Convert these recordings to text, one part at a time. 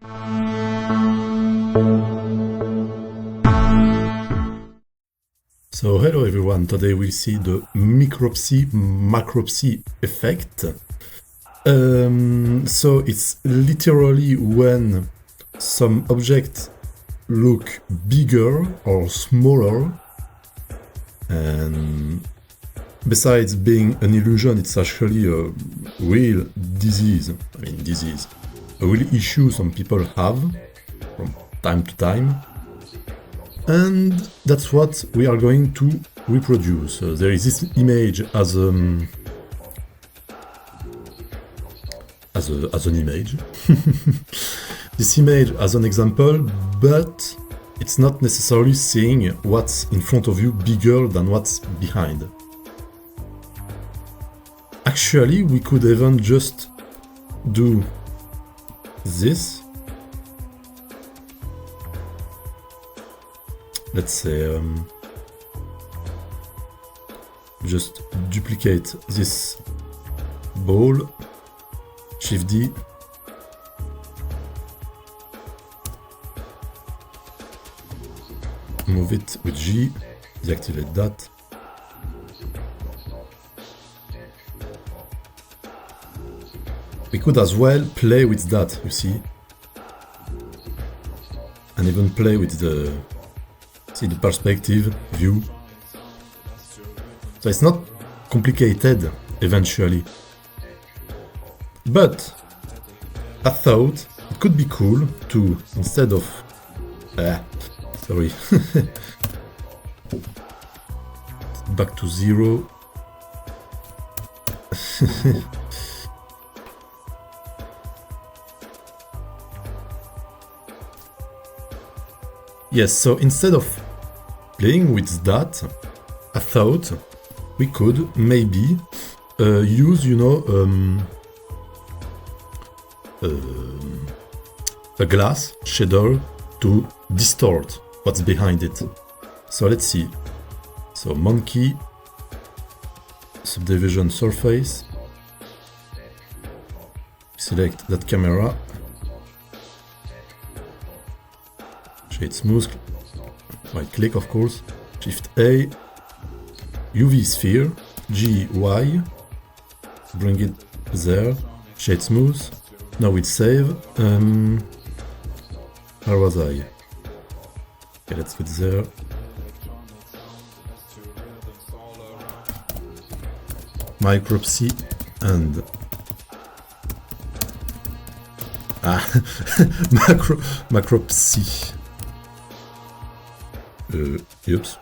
So hello everyone, today we'll see the Micropsy Macropsy effect. So it's literally when some objects look bigger or smaller, and besides being an illusion, it's actually a real disease. A real issue some people have from time to time. And that's what we are going to reproduce. There is this image as an image. This image as an example, but it's not necessarily seeing what's in front of you bigger than what's behind. Actually, we could even just do this. Let's say, just duplicate this ball, Shift D, move it with G, deactivate that. We could as well play with that, you see, and even play with the perspective view. So it's not complicated eventually, but I thought it could be cool to, instead of back to 0. Yes, so instead of playing with that, I thought we could maybe use, you know, a glass shader to distort what's behind it. So let's see. So monkey, subdivision surface, select that camera, shade smooth, right click of course, Shift A, UV sphere, G, Y, bring it there, shade smooth, now it's save. Where was I? Okay, let's get there. Micropsy and Macropsy. Oops.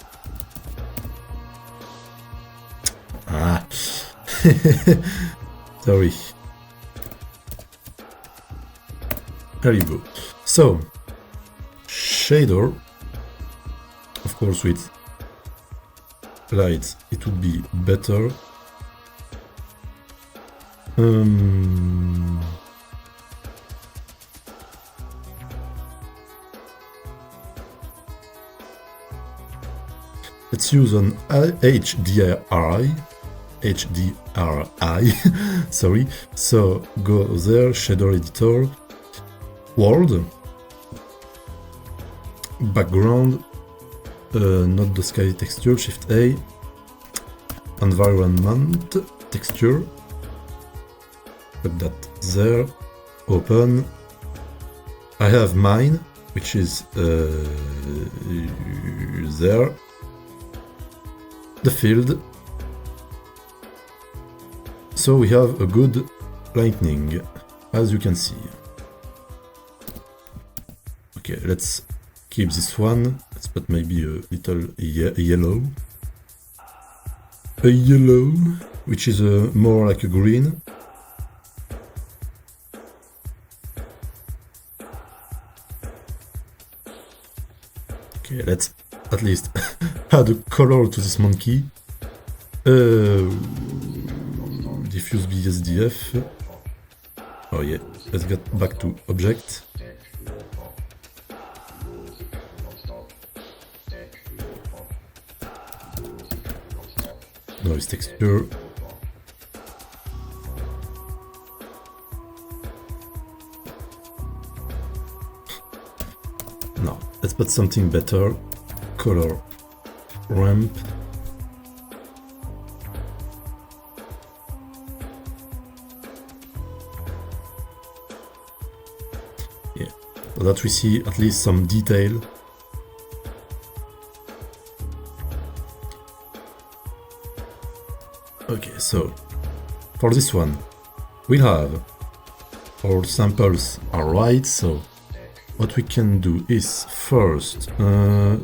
Sorry. There you go. So, shader, of course, with lights, it would be better. Let's use an HDRI, sorry. So go there, shader editor, world, background, not the sky texture, Shift A, environment texture, put that there, open. I have mine, which is there. The field, so we have a good lightning, as you can see. Okay, let's keep this one. Let's put maybe a little yellow, which is more like a green. Okay, let's at least add a color to this monkey. Diffuse BSDF. Oh yeah, let's get back to object. Noise texture. No, let's put something better. Color ramp. Yeah, so that we see at least some detail. Okay, so for this one, we have our samples are right, so what we can do is first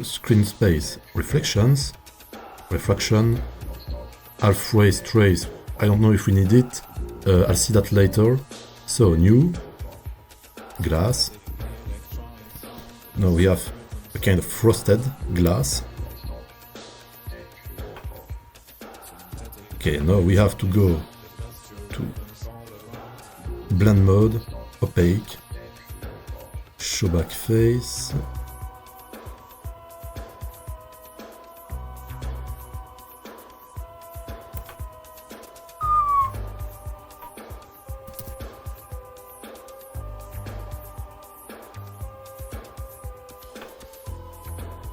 screen space reflections, refraction, halfway trace. I don't know if we need it, I'll see that later. So new, glass. Now we have a kind of frosted glass. Okay, now we have to go to blend mode, opaque, show back face.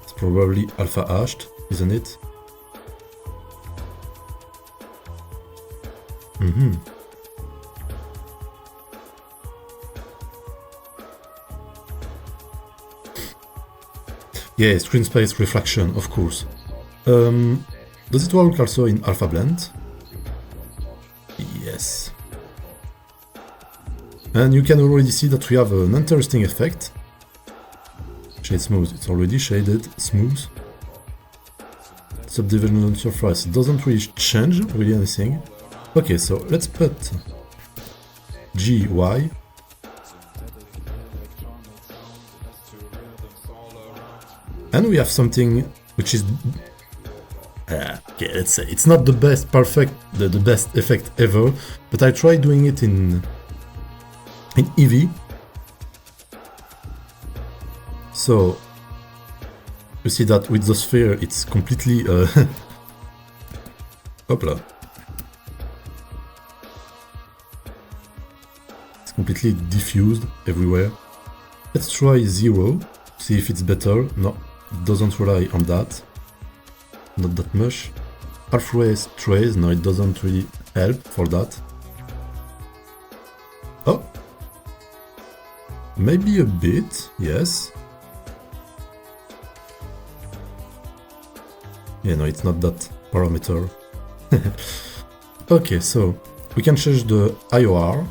It's probably alpha hashed, isn't it? Yeah, screen space refraction, of course. Does it work also in alpha blend? Yes. And you can already see that we have an interesting effect. Shade smooth, it's already shaded smooth. Subdivision on surface, it doesn't really change really anything. Okay, so let's put GY. And we have something which is, okay, let's say it's not the best perfect, the best effect ever, but I tried doing it in Eevee. So you see that with the sphere, it's completely, hopla. It's completely diffused everywhere. Let's try 0, see if it's better. No. It doesn't rely on that, not that much. Halfway trace, no, it doesn't really help for that. Oh, maybe a bit, yes. Yeah, no, it's not that parameter. Okay, so we can change the IOR,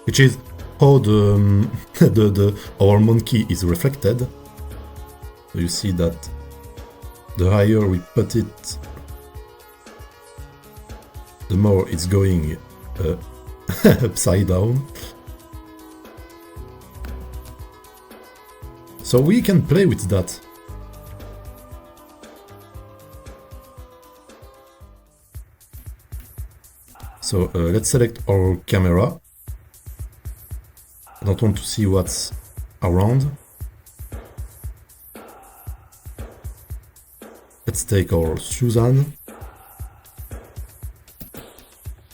which is how our monkey is reflected. So you see that the higher we put it, the more it's going upside down. So we can play with that. So let's select our camera. I don't want to see what's around. Let's take our Suzanne.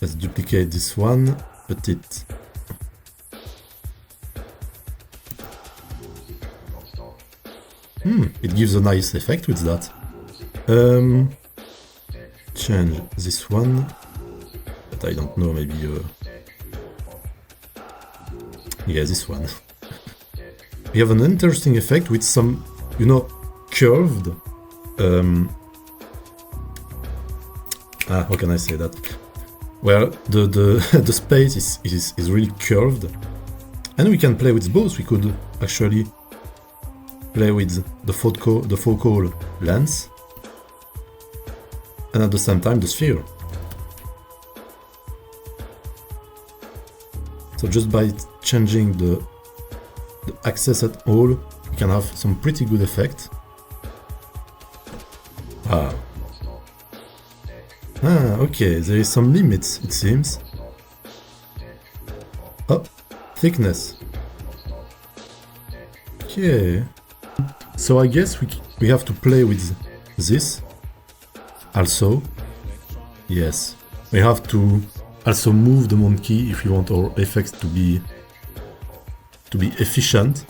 Let's duplicate this one, put it. It gives a nice effect with that. Change this one, but I don't know, maybe yeah, this one. We have an interesting effect with some, you know, curved. How can I say that? Where the space is really curved, and we can play with both. We could actually play with the focal length, and at the same time the sphere. So just by changing the axis at all, we can have some pretty good effect. Okay, there is some limits, it seems. Oh, thickness. Okay. So I guess we have to play with this. Also, yes, we have to also move the monkey if we want our effects to be to be efficient,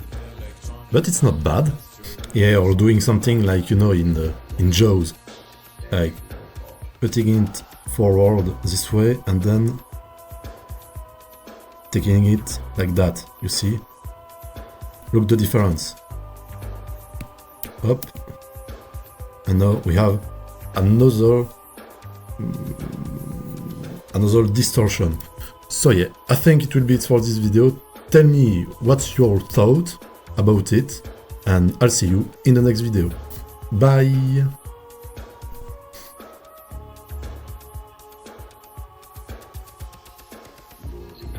but it's not bad. Yeah, or doing something like, you know, in JAWS, like putting it forward this way and then taking it like that, you see? Look the difference. Up. And now we have another distortion. So yeah, I think it will be it for this video. Tell me what's your thought about it, and I'll see you in the next video. Bye!